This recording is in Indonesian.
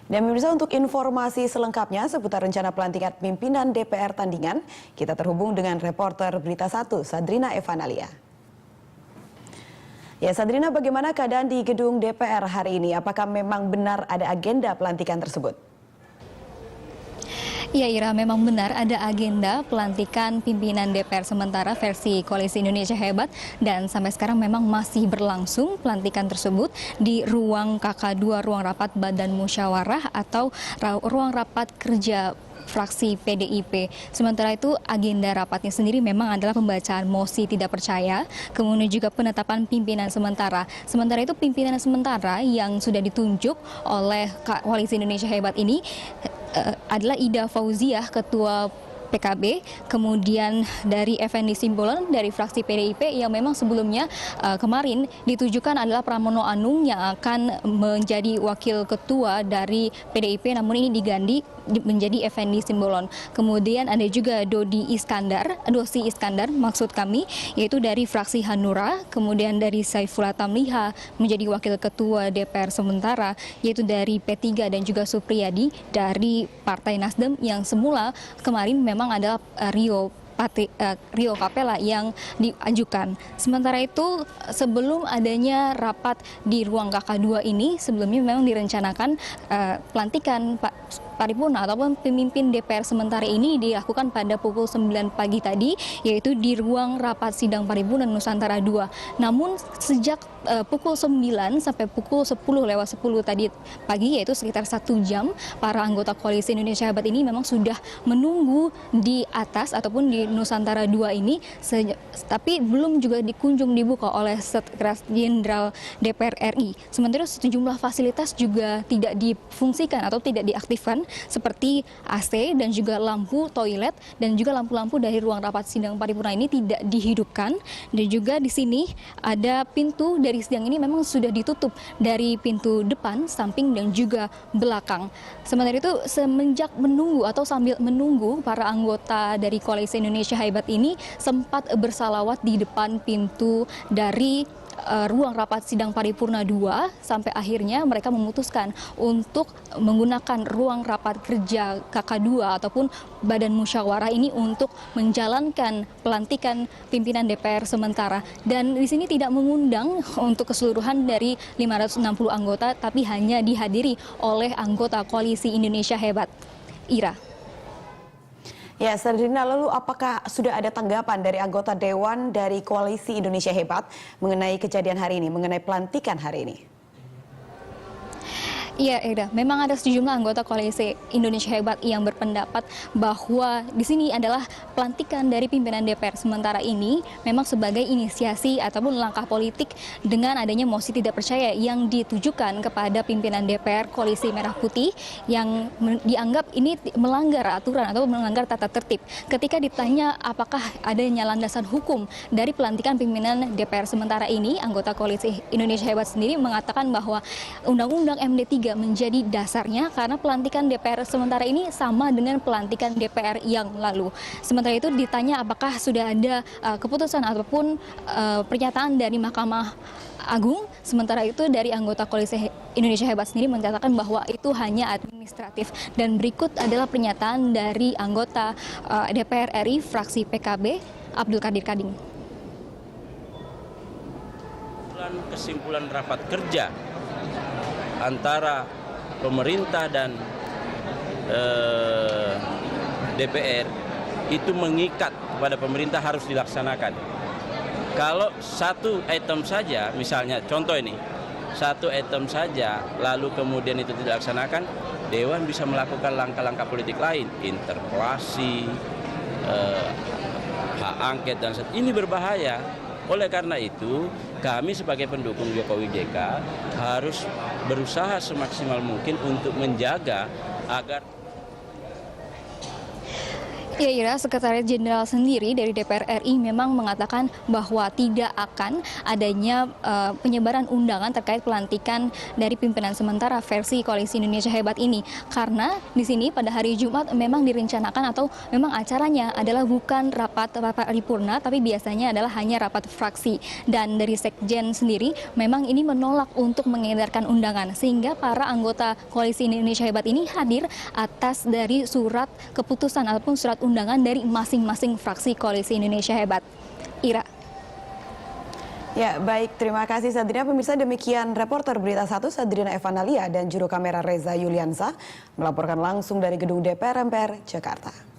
Dan pemirsa, untuk informasi selengkapnya seputar rencana pelantikan pimpinan DPR tandingan, kita terhubung dengan reporter Berita 1, Sadrina Evanalia. Ya, Sadrina, bagaimana keadaan di gedung DPR hari ini? Apakah memang benar ada agenda pelantikan tersebut? Ya, Ira, memang benar ada agenda pelantikan pimpinan DPR sementara versi Koalisi Indonesia Hebat, dan sampai sekarang memang masih berlangsung pelantikan tersebut di ruang KK2, ruang rapat Badan Musyawarah atau ruang rapat kerja fraksi PDIP. Sementara itu agenda rapatnya sendiri memang adalah pembacaan mosi tidak percaya, kemudian juga penetapan pimpinan sementara. Sementara itu pimpinan sementara yang sudah ditunjuk oleh Koalisi Indonesia Hebat ini adalah Ida Fauziah, Ketua PKB, kemudian dari Effendi Simbolon dari fraksi PDIP yang memang sebelumnya kemarin ditujukan adalah Pramono Anung yang akan menjadi wakil ketua dari PDIP, namun ini diganti menjadi Effendi Simbolon. Kemudian ada juga Dosi Iskandar maksud kami, yaitu dari fraksi Hanura, kemudian dari Saifullah Tamliha menjadi wakil ketua DPR sementara, yaitu dari P3, dan juga Supriyadi dari Partai Nasdem yang semula kemarin memang adalah Rio Capella yang diajukan. Sementara itu sebelum adanya rapat di ruang KK2 ini, sebelumnya memang direncanakan pelantikan paripurna ataupun pemimpin DPR sementara ini dilakukan pada pukul 9 pagi tadi, yaitu di ruang rapat sidang paripurna Nusantara 2. Namun sejak pukul 9 sampai pukul 10:10 tadi pagi, yaitu sekitar 1 jam, para anggota Koalisi Indonesia Hebat ini memang sudah menunggu di atas ataupun di Nusantara 2 ini, tapi belum juga dikunjung dibuka oleh Sekretaris Jenderal DPR RI. Sementara sejumlah fasilitas juga tidak difungsikan atau tidak diaktifkan, seperti AC dan juga lampu toilet, dan juga lampu-lampu dari ruang rapat sidang paripurna ini tidak dihidupkan. Dan juga di sini ada pintu dari sidang ini memang sudah ditutup dari pintu depan, samping, dan juga belakang. Sementara itu semenjak menunggu atau sambil menunggu, para anggota dari Koalisi Indonesia Hebat ini sempat bersalawat di depan pintu dari ruang rapat sidang paripurna 2, sampai akhirnya mereka memutuskan untuk menggunakan ruang rapat kerja KK2 ataupun Badan Musyawarah ini untuk menjalankan pelantikan pimpinan DPR sementara. Dan di sini tidak mengundang untuk keseluruhan dari 560 anggota, tapi hanya dihadiri oleh anggota Koalisi Indonesia Hebat. Ira. Ya, Sadrina, lalu apakah sudah ada tanggapan dari anggota Dewan dari Koalisi Indonesia Hebat mengenai kejadian hari ini, mengenai pelantikan hari ini? Iya, Eda. Memang ada sejumlah anggota Koalisi Indonesia Hebat yang berpendapat bahwa di sini adalah pelantikan dari pimpinan DPR sementara ini memang sebagai inisiasi ataupun langkah politik dengan adanya mosi tidak percaya yang ditujukan kepada pimpinan DPR Koalisi Merah Putih yang dianggap ini melanggar aturan atau melanggar tata tertib. Ketika ditanya apakah adanya landasan hukum dari pelantikan pimpinan DPR sementara ini, anggota Koalisi Indonesia Hebat sendiri mengatakan bahwa Undang-Undang MD3 menjadi dasarnya karena pelantikan DPR sementara ini sama dengan pelantikan DPR yang lalu. Sementara itu ditanya apakah sudah ada keputusan ataupun pernyataan dari Mahkamah Agung, sementara itu dari anggota Koalisi Indonesia Hebat sendiri menyatakan bahwa itu hanya administratif. Dan berikut adalah pernyataan dari anggota DPR RI fraksi PKB, Abdul Qadir Kading. Kesimpulan rapat kerja antara pemerintah dan DPR itu mengikat kepada pemerintah harus dilaksanakan. Kalau satu item saja, misalnya contoh ini, satu item saja lalu kemudian itu tidak dilaksanakan, Dewan bisa melakukan langkah-langkah politik lain, interpelasi, hak angket, dan ini berbahaya. Oleh karena itu, kami sebagai pendukung Jokowi JK harus berusaha semaksimal mungkin untuk menjaga agar Ya, Ira, Sekretariat Jenderal sendiri dari DPR RI memang mengatakan bahwa tidak akan adanya penyebaran undangan terkait pelantikan dari pimpinan sementara versi Koalisi Indonesia Hebat ini. Karena di sini pada hari Jumat memang direncanakan atau memang acaranya adalah bukan rapat paripurna, tapi biasanya adalah hanya rapat fraksi. Dan dari Sekjen sendiri memang ini menolak untuk mengedarkan undangan, sehingga para anggota Koalisi Indonesia Hebat ini hadir atas dari surat keputusan ataupun surat undangan dari masing-masing fraksi Koalisi Indonesia Hebat. Ira. Ya, baik. Terima kasih Sadrina. Pemirsa, demikian reporter Berita 1 Sadrina Evanalia dan juru kamera Reza Yuliansa melaporkan langsung dari gedung DPR MPR Jakarta.